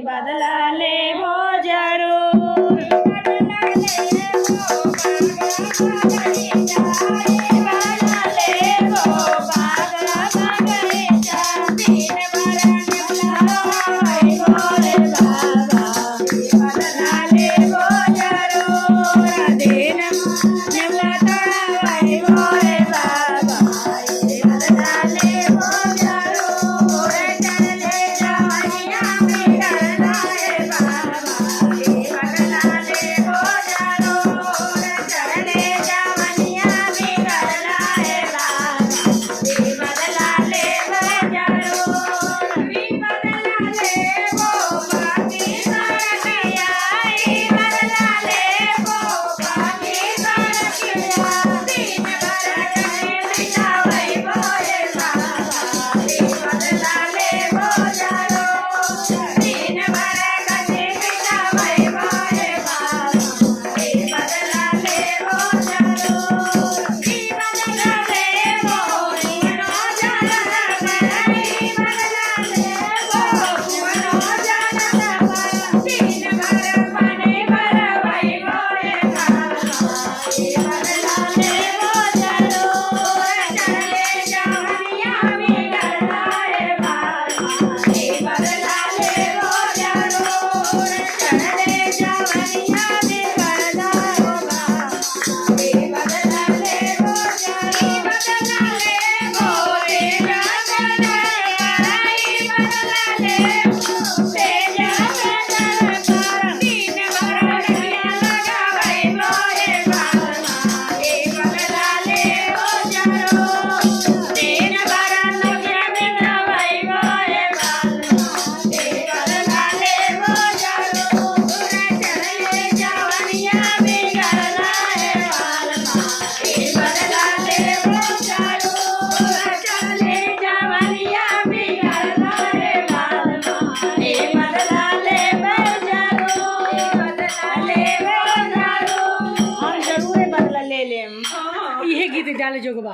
बदला लेबो जरूर बदला लेबो पागला बगीचा दिन भर निभलाई भोले बाबा बदला लेबो जरूर दिन निभला तोड़ाई भोले बाबा बदला लेबो जरूर चले जवनिया में करलाए बाबा बदला लेबो जरूर चले जवनिया में करलाए बाबा बदला लेबो जरूर बदला लेबो बाकी करकिया बदला लेबो बाकी करकिया दिन भर करे बितावई भोले बाबा बदला लेबो जरूर दिन भर करे बितावई भोले बाबा बदला लेबो जरूर बदला लेबो मनो जनन करई बदला लेबो मनो जनन कर दिन भर बने भरवई भोले बाबा बदला लेबो जरूर चले जवनिया में करलाए बाबा बदला लेबो जरूर चले जवनिया में करलाए बाबा बदला लेबो जरूर बदला लेबो तेजा करई बदला लेबो तेजा कर दिन भर गलिया लगावई भोले बाबा बदला लेबो जरूर दिन भर लगिया बितावई भोले बाबा बदला लेबो जरूर चले जवनिया में करलाए बाबा बदला लेबो जरूर चले जवनिया में करलाए बाबा बदला लेबो जरूर बदला लेबो जरूर हम जरूर बदला ले लेम इहे गीत डाले जोगबा।